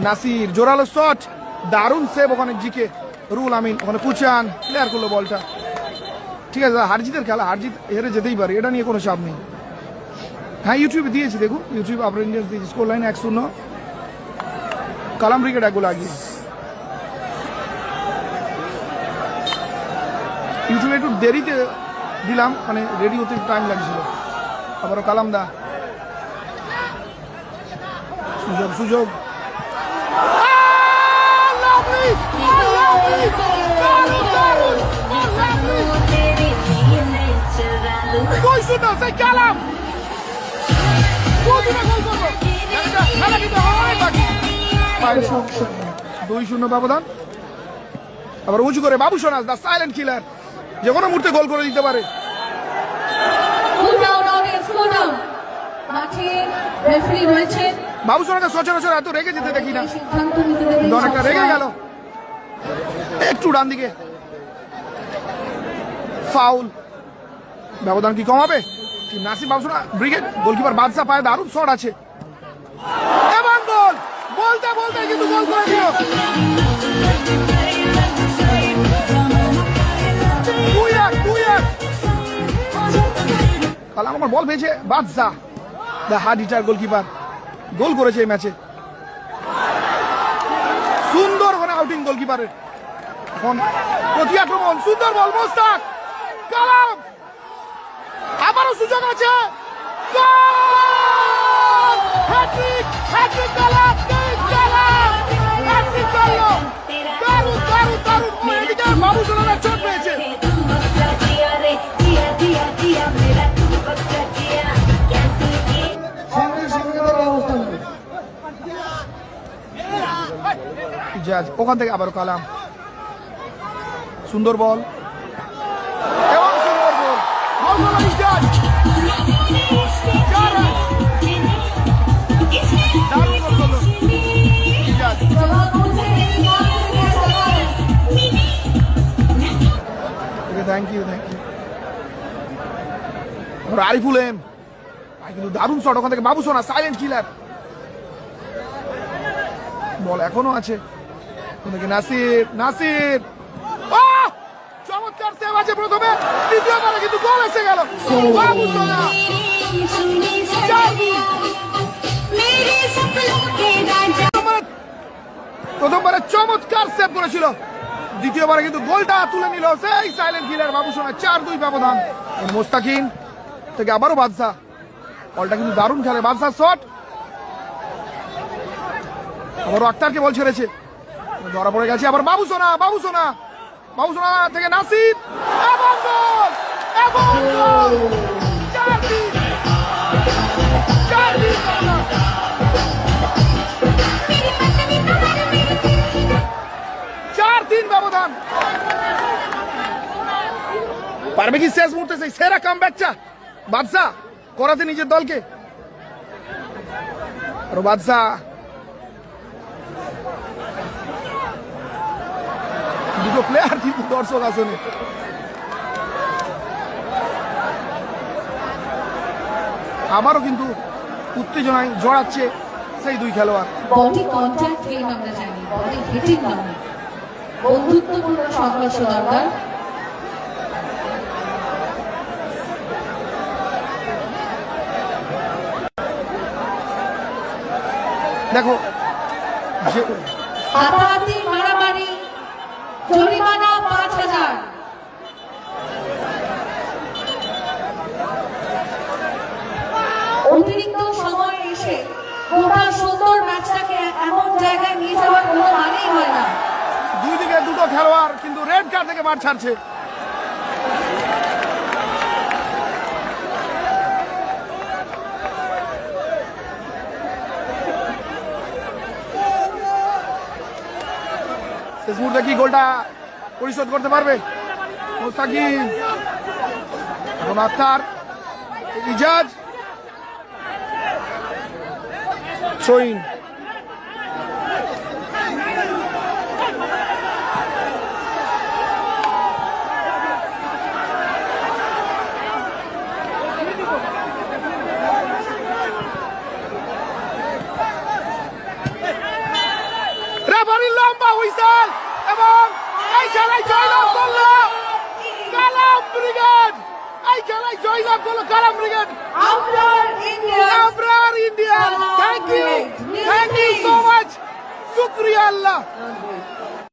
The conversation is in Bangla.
নাসির জোরালো শট, দারুণ সেভ ওখানে জিকে। রুল আমিন ওখানে কুচান প্লেয়ার করলো বলটা। ঠিক আছে, হারজিতের খেলা, হারজিত হেরে যেতেই পারে, এটা নিয়ে কোনো চাপ নেই। হ্যাঁ ইউটিউবে দিয়েছি, দেখুন ইউটিউব আবার ইন্ডিয়ান্স দিয়েছি। স্কোর লাইন 1-0, কালাম ব্রিগেড এক গোল আগিয়ে। ইউটিউবে একটু দেরিতে দিলাম, মানে রেডি হতে টাইম লাগছিল। আবারও কালাম দা, সুযোগ সুযোগ, কালাম 2-0 ব্যবধান। আবার উঁচু করে বাবু সোনাস, দা সাইলেন্ট কিলার, যে কোনো মুহূর্তে গোল করে দিতে পারে। বাবু সোনাকে সচরাচর এত রেগে যেতে দেখি না, অনেকটা রেগে গেল। একটু ডান দিকে ফাউল, ব্যবধান কি কমাবে? নাসিম বাবু সোনা ব্রিগেড, গোলকিপার বাদশা পায়ে দারুণ শট আছে এবং গোল। বলতে বলতে কিন্তু গোল করে দিল। কালাম আমার বল পেয়েছে, বাদশা দ্য হার্ড হিটার গোলকিপার গোল করেছে এই ম্যাচে। সুন্দর ওখানে আউটিং গোলকিপারের। এখন প্রতি আক্রমণ, সুন্দর বল, মোস্তাক, কালাম, আবারও সুযোগ আছে, হ্যাট্রিক, হ্যাট্রিক কালাম, কালাম হ্যাট্রিক করলো। দারুণ দারুণ দারুণ গোল। এদিকে বাবু সোনার চোট পেয়েছে। ওখান থেকে আবারও কালাম, সুন্দর বল এবং সুন্দর goal. Thank you, thank you. Ariful এম কিন্তু দারুণ শট ওখান থেকে বাবু সোনা, সাইলেন্ট কিলার। বল এখনো আছে, নাসির, নাসির চমৎকার সেভ আছে প্রথমে, দ্বিতীয়বারে কিন্তু গোল এসে গেল। বাবু সোনা প্রথমবারে চমৎকার সেভ করেছিল, দ্বিতীয়বারে কিন্তু গোলটা তুলে নিল সেই সাইলেন্ট কিলার বাবু সোনা। 4-2 ব্যবধান। মোস্তাকিন থেকে আবারও বাদশা, বলটা কিন্তু দারুণ খেলে বাদশা, শট আবারও আক্তারকে বল ছেড়েছে, ধরা পড়ে গেছে। আবার বাবু সোনা, বাবু সোনা, বাবু সোনা থেকে নাসির এবং গোল, এবং গোল। 4-3 ব্যবধান। পারবে কি শেষ মুহূর্তে সেই সেরা কামব্যাকটা বাদশা করাতে নিজের দলকে? আর বাদশা দুটো প্লেয়ার কিন্তু দর্শক আসনে। আবারও কিন্তু উত্তেজনায় জড়াচ্ছে সেই দুই খেলোয়াড়। বডি কন্ট্যাক্ট গেম আমরা জানি, বডি হিটিং নয়, বন্ধুত্বপূর্ণ সংঘর্ষ দরকার। দেখো হাতাহাতি, মারামারি, জরিমানা 5,000। অতিরিক্ত সময় এসে গোটা সুন্দর ম্যাচটাকে এমন জায়গায় নিয়ে যাওয়ার কোনো মানেই হয় না। দুই দিকে দুটো খেলোয়াড় কিন্তু রেড কার্ড থেকে মাঠ ছাড়ছে। শেষ মুহূর্তে কি গোলটা পরিশোধ করতে পারবে মোস্তাকিম? এখন আক্তার, ইজাজ, থ্রোইন। রেফারির লম্বা হুইসেল এবং এই খেলায় জয়লাভ করলো কালাম ব্রিগেড। এই খেলায় জয়লাভ করলো Kalam brigade. Abrar India Abrar India, thank you so much, শুক্রিয়া আল্লাহ।